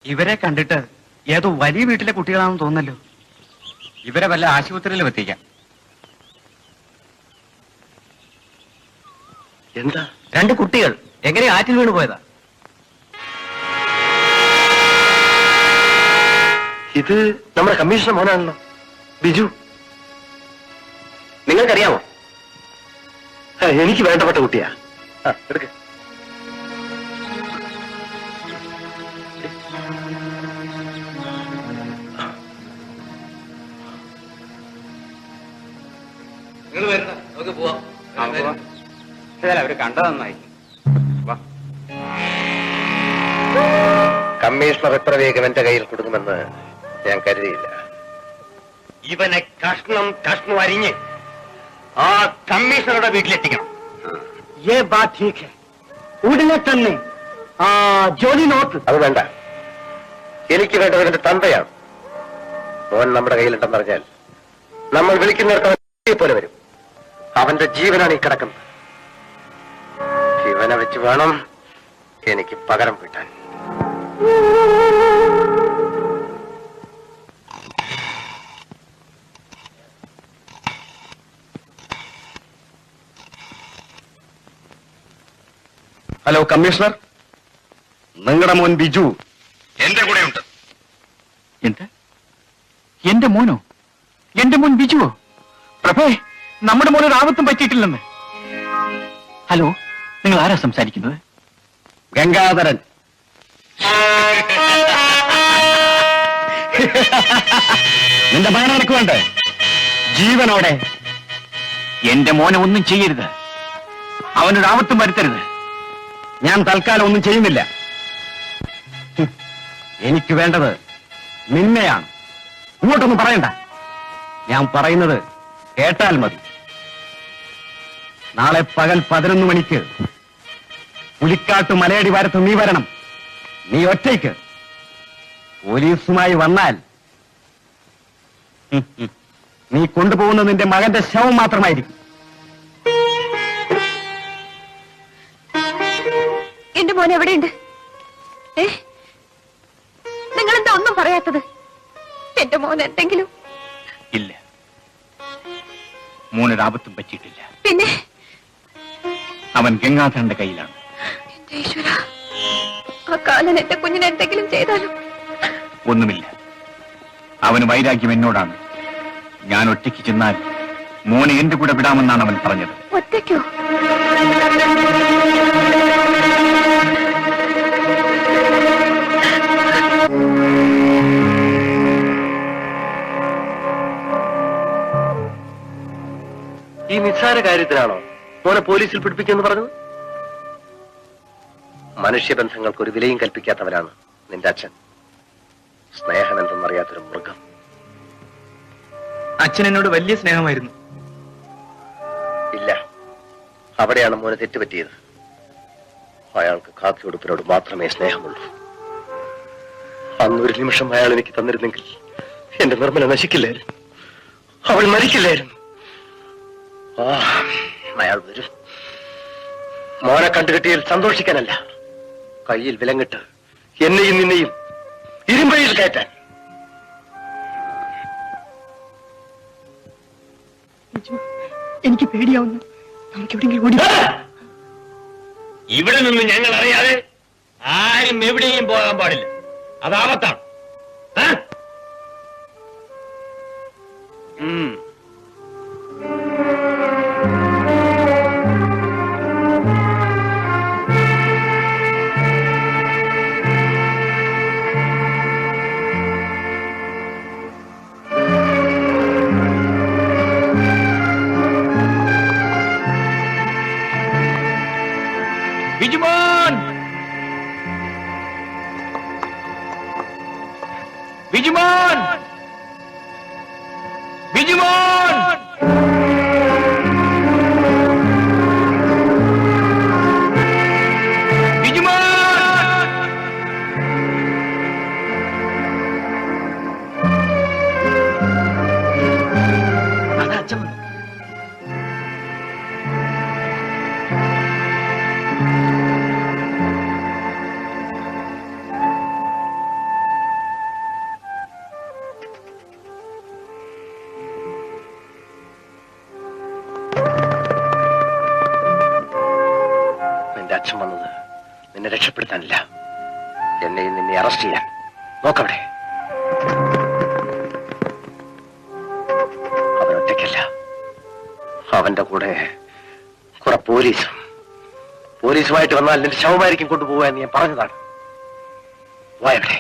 ഇവരെ കണ്ടിട്ട് ഏതോ വലിയ വീട്ടിലെ കുട്ടികളാണെന്ന് തോന്നല്ലോ. ഇവരെ വല്ല ആശുപത്രിയിലും എത്തിക്കാം. എന്താ? രണ്ട് കുട്ടികൾ എങ്ങനെ ആറ്റിൽ വീണു പോയതാ? ഇത് നമ്മുടെ കമ്മീഷണർ മോനാണല്ലോ, ബിജു. നിങ്ങൾക്കറിയാമോ? എനിക്ക് വേണ്ടപ്പെട്ട കുട്ടിയാ. എടുക്ക. നിങ്ങൾ വരുന്ന നമുക്ക് പോവാം. അവര് കണ്ടത് നന്നായി. കമ്മീഷണർ എത്ര വേഗം എന്റെ കയ്യിൽ കൊടുക്കുമെന്ന് ഞാൻ കരുതിയില്ല. ഇവനെ കഷ്ണം അരിഞ്ഞ് ആ കമ്മീഷണറുടെ വീട്ടിലെത്തിക്കണം. ഉടനെ തന്നെ ജോലി നോക്ക്. അത് വേണ്ട, എനിക്ക് വേണ്ടത് എന്റെ തന്തയാണ്. മോൻ നമ്മുടെ കയ്യിലുണ്ടെന്നറിഞ്ഞാൽ നമ്മൾ വിളിക്കുന്നിടത്ത് പോലെ വരും. അവന്റെ ജീവനാണ് ഈ കിടക്കുന്നത്. ഇവനെ വെച്ച് വേണം എനിക്ക് പകരം വീട്ടാൻ. ഹലോ കമ്മീഷണർ, നിങ്ങളുടെ മോൻ ബിജു എന്റെ കൂടെ ഉണ്ട്. എന്ത്? എന്റെ മോനോ? എന്റെ മോൻ ബിജുവോ? പ്രഭേ, നമ്മുടെ മോനൊരു ആപത്തും പറ്റിയിട്ടില്ലെന്ന്. ഹലോ, നിങ്ങൾ ആരാ സംസാരിക്കുന്നത്? ഗംഗാധരൻ. നിന്റെ മകനെ എനിക്ക് വേണ്ടേ? ജീവനോടെ. എന്റെ മോനെ ഒന്നും ചെയ്യരുത്. അവനൊരു ആപത്തും വരുത്തരുത്. ഞാൻ തൽക്കാലം ഒന്നും ചെയ്യുന്നില്ല. എനിക്ക് വേണ്ടത് നിന്നെയാണ്. ഇങ്ങോട്ടൊന്നും പറയണ്ട. ഞാൻ പറയുന്നത് കേട്ടാൽ മതി. നാളെ പകൽ 11 മണിക്ക് പുലിക്കാട്ട് മലയടി വാരത്ത് നീ വരണം. നീ ഒറ്റയ്ക്ക്. പോലീസുമായി വന്നാൽ നീ കൊണ്ടുപോകുന്നത് നിന്റെ മകന്റെ ശവം മാത്രമായിരിക്കും. എന്റെ മോൻ എവിടെയുണ്ട്? നിങ്ങളെന്താ ഒന്നും പറയാത്തത്? എന്റെ മോൻ എന്തെങ്കിലും? ഇല്ല, മോനൊരാപത്തും പറ്റിയിട്ടില്ല. പിന്നെ അവൻ ഗംഗാധരന്റെ കയ്യിലാണ്. എന്റെ ഈശ്വരാ, ആ കാലൻ എന്റെ കുഞ്ഞിനെ എന്തെങ്കിലും ചെയ്താലും? ഒന്നുമില്ല. അവന് വൈരാഗ്യം എന്നോടാണ്. ഞാൻ ഒറ്റയ്ക്ക് ചെന്നാൽ മോനെ എന്റെ കൂടെ വിടാമെന്നാണ് അവൻ പറഞ്ഞത്. ഒറ്റയ്ക്കോ? ഈ നിസ്സാര കാര്യത്തിലാണോ മോനെ പോലീസിൽ പിടിപ്പിക്കുമെന്ന് പറഞ്ഞത്? മനുഷ്യബന്ധങ്ങൾക്ക് ഒരു വിലയും കൽപ്പിക്കാത്തവനാണ് നിന്റെ അച്ഛൻ. സ്നേഹം എന്തെന്നറിയാത്തൊരു മൃഗം. അച്ഛൻ എന്നോട് വലിയ സ്നേഹമായിരുന്നു. ഇല്ല, അവിടെയാണ് മോനെ തെറ്റുപറ്റിയത്. അയാൾക്ക് കാക്കി ഉടുപ്പിനോട് മാത്രമേ സ്നേഹമുള്ളൂ. അന്നൊരു നിമിഷം അയാൾ എനിക്ക് തന്നിരുന്നെങ്കിൽ എന്റെ നിർമ്മല നശിക്കില്ലായിരുന്നു. അവൾ മരിക്കില്ലായിരുന്നു. അയാൾ വരും. മോനെ കണ്ടുകെട്ടിയിൽ സന്തോഷിക്കാനല്ല, കയ്യിൽ വിലങ്ങിട്ട് എന്നെയും നിന്നെയും ഇരുമ്പഴിയിൽ കയറ്റാൻ. എനിക്ക് പേടിയാവുന്നു. നമുക്ക് എവിടെയെങ്കിലും ഓടി. ഇവിടെ നിന്ന് ഞങ്ങൾ അറിയാതെ ആരും എവിടെയും പോകാൻ പാടില്ല. അത് ആപത്താണ്. ബിജുമോൻ! ബിജുമോൻ! ബിജുമോൻ! ബിജുമോൻ! അതാ അച്ഛൻ വന്നു. രക്ഷപ്പെടുത്താനില്ല. എന്നെ നിന്നെ അറസ്റ്റ് ചെയ്യാൻ നോക്കവിടെ. അവനൊറ്റയ്ക്കല്ല, അവന്റെ കൂടെ കുറെ പോലീസുമായിട്ട് വന്നാൽ നിന്റെ ശവമായിരിക്കും കൊണ്ടുപോകാൻ ഞാൻ പറഞ്ഞതാണ്. വായവിടെ.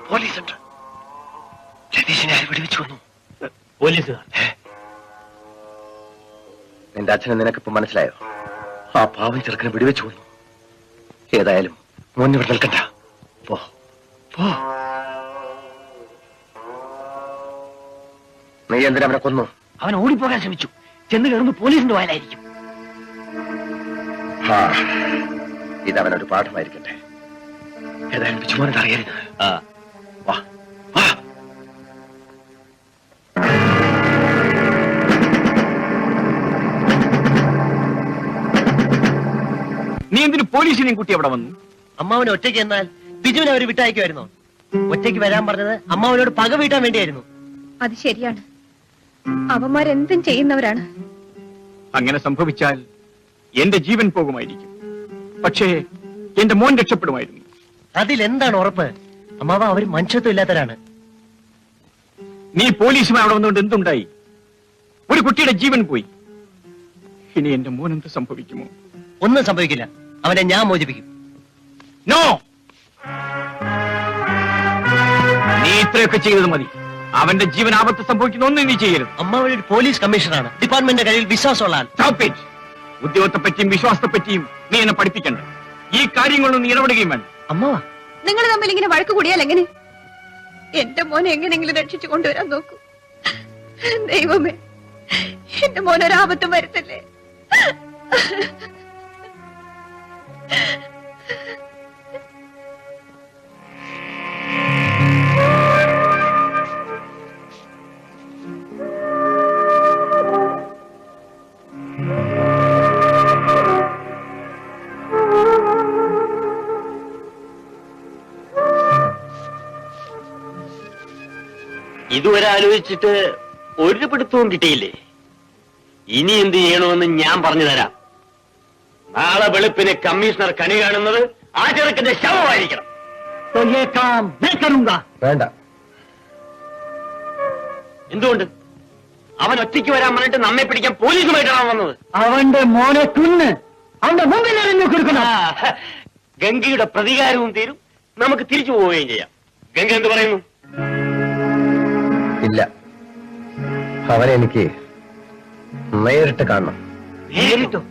പോലീസുണ്ട്. രതീഷിനെ ആര് വെടിവെച്ചു കൊന്നു? പോലീസുകാർ. നിന്റെ അച്ഛനെ നിനക്കിപ്പോ മനസ്സിലായോ? ആ പാവം ചെറുക്കനെ വെടിവെച്ചു കൊന്നു. ഏതായാലും മുന്നിവിടെ നിൽക്കണ്ട, പോ പോ. നീ എന്തിനാ അവനെ കൊന്നു? അവൻ ഓടിപ്പോകാൻ ശ്രമിച്ചു. ചെന്ന് കയറുമ്പോ പോലീസിന്റെ വായിലായിരിക്കും. ഇതവനൊരു പാഠമായിരിക്കട്ടെ. ഏതായാലും ബിജുമോനത് അറിയരുത്. വാ വാ. നീ എന്തിനു പോലീസിനെയും കൂട്ടി അവിടെ വന്നു? അമ്മാവനെ ഒറ്റയ്ക്ക് എന്നാൽ ബിജുവിനെ അവർ വിട്ടയക്കുമായിരുന്നോ? ഒറ്റയ്ക്ക് വരാൻ പറഞ്ഞത് അമ്മാവനോട് പക വീട്ടാൻ വേണ്ടിയായിരുന്നു. അത് ശരിയാണ്. അവന്മാരെന്തും ചെയ്യുന്നവരാണ്. അങ്ങനെ സംഭവിച്ചാൽ എന്റെ ജീവൻ പോകുമായിരിക്കും. പക്ഷേ എന്റെ മോൻ രക്ഷപ്പെടുമായിരുന്നു. അതിലെന്താണ് ഉറപ്പ്? അമ്മാവ അവർ മനുഷ്യത്വം ഇല്ലാത്തവരാണ്. നീ പോലീസുമായി അവിടെ വന്നുകൊണ്ട് എന്തുണ്ടായി? ഒരു കുട്ടിയുടെ ജീവൻ പോയി. ഇനി എന്റെ മോൻ എന്ത് സംഭവിക്കുമോ? ഒന്നും സംഭവിക്കില്ല. അവനെ ഞാൻ മോചിപ്പിക്കും. നോ, നീ ഇത്രയൊക്കെ ചെയ്തത് മതി. അവന്റെ ജീവൻ ആപത്ത് സംഭവിക്കുന്ന ഒന്നും നീ ചെയ്യരുത്. അമ്മാവൻ ഒരു പോലീസ് കമ്മീഷണറാണ്. ഡിപ്പാർട്ട്മെന്റിന്റെ കയ്യിൽ വിശ്വാസമുള്ള ആൾ. ഉദ്യോഗത്തെ പറ്റിയും വിശ്വാസത്തെ പറ്റിയും നീ എന്നെ പഠിപ്പിക്കണ്ട. ഈ കാര്യങ്ങളൊന്നും നീ ഇടപെടുകയും വേണ്ട. അമ്മാവ, നിങ്ങൾ തമ്മിൽ ഇങ്ങനെ വഴക്ക് കൂടിയാൽ എങ്ങനെ? എന്റെ മോനെ എങ്ങനെയെങ്കിലും രക്ഷിച്ചു കൊണ്ടുവരാൻ നോക്കൂ. ദൈവമേ, എന്റെ മോനൊരാപത്തും വരുത്തല്ലേ. ഇതുവരെ ആലോചിച്ചിട്ട് ഒരു പിടുത്തവും കിട്ടിയില്ലേ? ഇനി എന്ത് ചെയ്യണമെന്ന് ഞാൻ പറഞ്ഞു തരാം. നാളെ വെളുപ്പിന് കമ്മീഷണർ കണി കാണുന്നത് ആ ചെറുക്കന്റെ ശവമായിരിക്കണം. വേണ്ട. എന്തുകൊണ്ട്? അവൻ ഒറ്റയ്ക്ക് വരാൻ പറഞ്ഞിട്ട് നമ്മെ പിടിക്കാൻ പോലീസുമായിട്ടാണ് വന്നത്. അവന്റെ മോനെ കുന്ന് അവന്റെ മുമ്പിൽ കൊടുക്കണം. ഗംഗയുടെ പ്രതികാരവും തീരും, നമുക്ക് തിരിച്ചു പോവുകയും ചെയ്യാം. ഗംഗ എന്ത് പറയുന്നു? ഇല്ല, അവനെ എനിക്ക് നേരിട്ട് കാണണം. നേരിട്ടോ?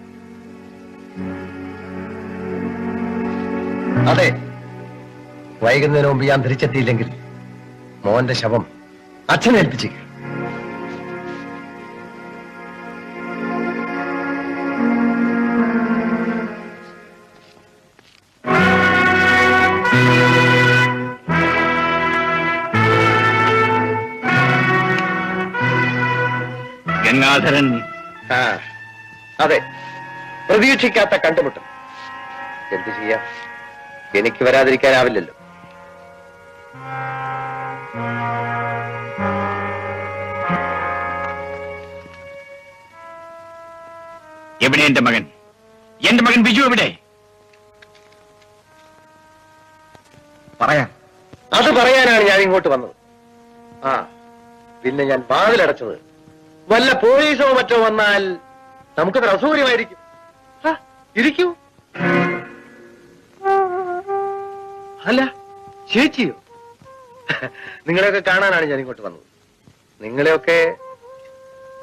അതെ, വൈകുന്നതിന് മുമ്പ് ഞാൻ തിരിച്ചെത്തിയില്ലെങ്കിൽ മോന്റെ ശവം അച്ഛനെ ഏൽപ്പിച്ചു. ഗംഗാധരൻ. അതെ, പ്രതീക്ഷിക്കാത്ത കണ്ടുമുട്ടും. എന്ത് ചെയ്യാം, എനിക്ക് വരാതിരിക്കാനാവില്ലല്ലോ. എവിടെ എന്റെ മകൻ? എന്റെ മകൻ ബിജു എവിടെ? പറയാം. അത് പറയാനാണ് ഞാൻ ഇങ്ങോട്ട് വന്നത്. പിന്നെ ഞാൻ വാതിലടച്ചത് വല്ല പോലീസോ മറ്റോ വന്നാൽ നമുക്കത് അസൗകര്യമായിരിക്കും. ഇരിക്കൂ. അല്ല, ചേച്ചിയോ? നിങ്ങളെയൊക്കെ കാണാനാണ് ഞാൻ ഇങ്ങോട്ട് വന്നത്. നിങ്ങളെയൊക്കെ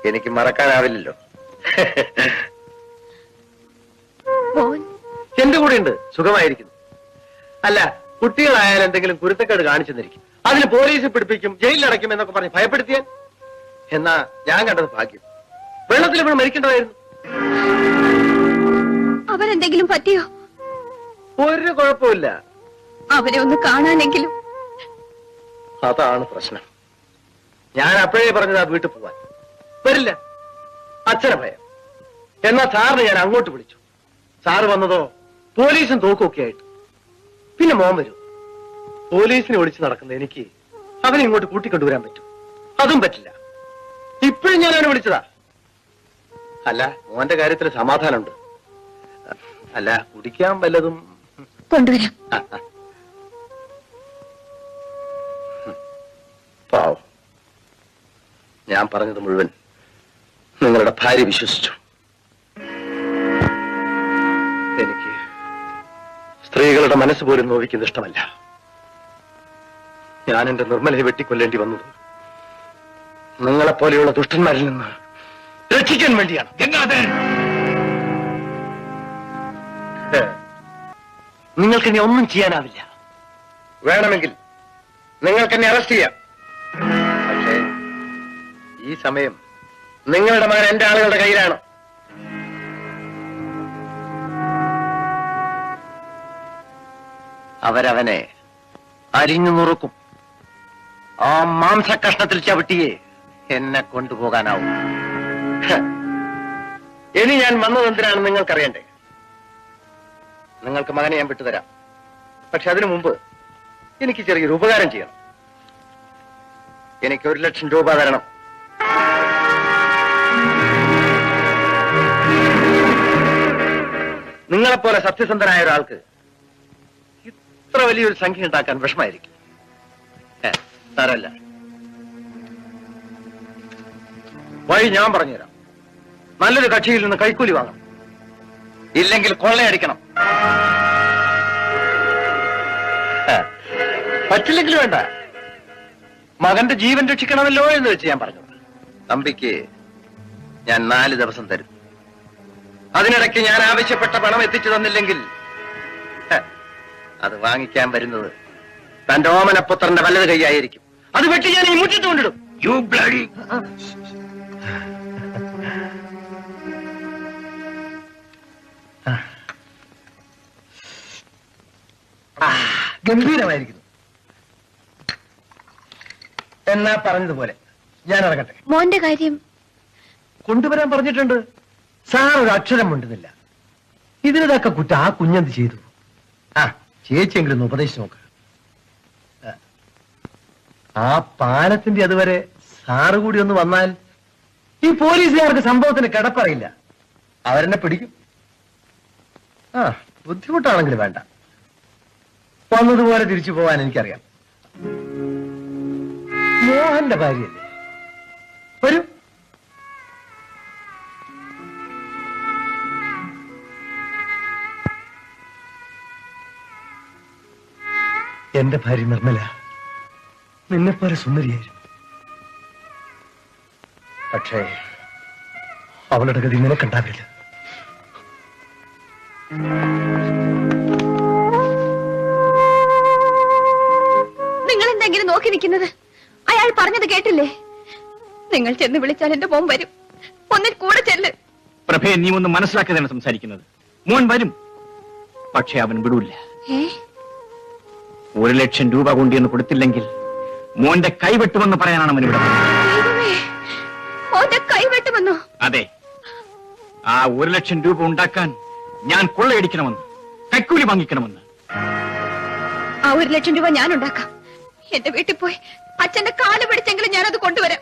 എനിക്ക് മറക്കാനാവില്ലല്ലോ. എന്റെ കൂടെ ഉണ്ട്, സുഖമായിരിക്കുന്നു. അല്ല, കുട്ടികളായാലും എന്തെങ്കിലും കുരുത്തക്കേട് കാണിച്ചെന്നിരിക്കും, അതിന് പോലീസ് പിടിപ്പിക്കും, ജയിലിലടയ്ക്കും എന്നൊക്കെ പറഞ്ഞ് ഭയപ്പെടുത്തിയാൽ. എന്നാ ഞാൻ കണ്ടത് ഭാഗ്യം. വെള്ളത്തിൽ ഇവിടെ മരിക്കേണ്ടതായിരുന്നു. അവരെന്തെങ്കിലും പറ്റിയോ? ഒരു കുഴപ്പമില്ല. അവരെ ഒന്ന് കാണാനെങ്കിലും. അതാണ് പ്രശ്നം. ഞാൻ അപ്പോഴേ പറഞ്ഞത് ആ വീട്ടിൽ പോവാൻ. വരില്ല, അച്ഛനെ ഭയം. എന്നാ സാറിന് ഞാൻ അങ്ങോട്ട് വിളിച്ചു. സാറ് വന്നതോ പോലീസും തോക്കൊക്കെ ആയിട്ട്. പിന്നെ മോൻ വരും. പോലീസിനെ ഒളിച്ച് നടക്കുന്ന എനിക്ക് അവനെ ഇങ്ങോട്ട് കൂട്ടിക്കൊണ്ടുവരാൻ പറ്റും? അതും പറ്റില്ല. ഇപ്പോഴും ഞാൻ അവനെ വിളിച്ചതാ. അല്ല, മോന്റെ കാര്യത്തിൽ സമാധാനമുണ്ട്. അല്ല, കുടിക്കാൻ വല്ലതും കൊണ്ടുവരാം. പാവം, ഞാൻ പറഞ്ഞത് മുഴുവൻ നിങ്ങളുടെ ഭാര്യ വിശ്വസിച്ചു. എനിക്ക് സ്ത്രീകളുടെ മനസ്സ് പോലും നോവിക്കുന്നത് ഇഷ്ടമല്ല. ഞാൻ എന്റെ നിർമ്മലയെ വെട്ടിക്കൊല്ലേണ്ടി വന്നത് നിങ്ങളെപ്പോലെയുള്ള ദുഷ്ടന്മാരിൽ നിന്ന് രക്ഷിക്കാൻ വേണ്ടിയാണ്. നിങ്ങൾക്ക് ഇനി ഒന്നും ചെയ്യാനാവില്ല. വേണമെങ്കിൽ നിങ്ങൾക്ക് എന്നെ അറസ്റ്റ് ചെയ്യാം. പക്ഷേ ഈ സമയം നിങ്ങളുടെ മകൻ എന്റെ ആളുകളുടെ കയ്യിലാണ്. അവരവനെ അരിഞ്ഞു നുറുക്കും. ആ മാംസക്കഷ്ണത്തിൽ ചവിട്ടിയെ എന്നെ കൊണ്ടുപോകാനാവും. ഇനി ഞാൻ വന്നത് എന്തിനാണെന്ന് നിങ്ങൾക്കറിയണ്ടേ? നിങ്ങൾക്ക് മകനെ ഞാൻ വിട്ടുതരാം. പക്ഷെ അതിനു മുമ്പ് എനിക്ക് ചെറിയൊരു ഉപകാരം ചെയ്യണം. എനിക്ക് 1,00,000 രൂപ തരണം. നിങ്ങളെപ്പോലെ സത്യസന്ധനായ ഒരാൾക്ക് ഇത്ര വലിയൊരു സംഖ്യ ഉണ്ടാക്കാൻ വിഷമായിരിക്കും. സാരല്ല, വഴി ഞാൻ പറഞ്ഞുതരാം. നല്ലൊരു കക്ഷിയിൽ നിന്ന് കൈക്കൂലി വാങ്ങണം, ഇല്ലെങ്കിൽ കൊള്ളയടിക്കണം. പറ്റില്ലെങ്കിൽ വേണ്ട, മകന്റെ ജീവൻ രക്ഷിക്കണമല്ലോ എന്ന് വെച്ച് ഞാൻ പറഞ്ഞത്. തമ്പിക്ക് ഞാൻ 4 ദിവസം തരും. അതിനിടയ്ക്ക് ഞാൻ ആവശ്യപ്പെട്ട പണം എത്തിച്ചു തന്നില്ലെങ്കിൽ അത് വാങ്ങിക്കാൻ വരുന്നത് തന്റെ ഓമനപുത്രന്റെ വലത് കൈയായിരിക്കും. അത് വെട്ടി ഞാൻ ഈ മുറ്റത്ത് കൊണ്ടിടും. You bloody. ഗംഭീരമായിരിക്കുന്നു. എന്നാ പറഞ്ഞതുപോലെ ഞാൻ ഇറങ്ങട്ടെ. മോന്റെ കാര്യം കൊണ്ടുവരാൻ പറഞ്ഞിട്ടുണ്ട്. സാർ ഒരു അക്ഷരം മിണ്ടുന്നില്ല. ഇതിനൊക്കെ കുറ്റം ആ കുഞ്ഞെന്ത് ചെയ്തു? ആ ചേച്ചിയെങ്കിലും ഒന്ന് ഉപദേശിച്ച് നോക്ക്. ആ പാലത്തിന്റെ അതുവരെ സാറ് കൂടി ഒന്ന് വന്നാൽ ഈ പോലീസുകാർക്ക് സംഭവത്തിന് കിടപ്പറിയില്ല. അവരെന്നെ പിടിക്കും. ആ ബുദ്ധിമുട്ടാണെങ്കിൽ വേണ്ട, വന്നതുപോലെ തിരിച്ചു പോവാൻ എനിക്കറിയാം. മോഹന്റെ ഭാര്യയല്ലേ, വരൂ. എന്റെ ഭാര്യ നിർമ്മല നിന്നെപ്പോലെ സുന്ദരിയായിരുന്നു. പക്ഷേ അവളുടെ ഗതി നിനക്കുണ്ടാവില്ല. നിങ്ങൾ എന്തെങ്കിലും നോക്കി നിൽക്കുന്നത്? അയാൾ പറഞ്ഞത് കേട്ടില്ലേ? നിങ്ങൾ ചെന്ന് വിളിച്ചാൽ എന്റെ മോൻ വരും. ഒന്നിൽ കൂടെ ചെല്ല്. പ്രഭയെ, നീ ഒന്ന് മനസ്സിലാക്കാതാണ് സംസാരിക്കുന്നത്. മോൻ വരും, പക്ഷെ അവൻ വിടൂല്ല. 1,00,000 രൂപ കൊണ്ടുവന്ന് കൊടുത്തില്ലെങ്കിൽ മോന്റെ കൈവെട്ടുമെന്ന് പറയാനാണ് അവൻ ഇവിടെ. മോന്റെ കൈവെട്ടുമെന്നോ? അതെ, ആ 1,00,000 രൂപ ഉണ്ടാക്കാൻ ഞാൻ കൊള്ളയടിക്കണമെന്ന്, കൈക്കൂലി വാങ്ങിക്കണമെന്ന്. ആ 1,00,000 രൂപ ഞാൻ ഉണ്ടാക്കാം. എന്റെ വീട്ടിൽ പോയി അച്ഛന്റെ കാല് പിടിച്ചെങ്കിലും ഞാനത് കൊണ്ടുവരാം.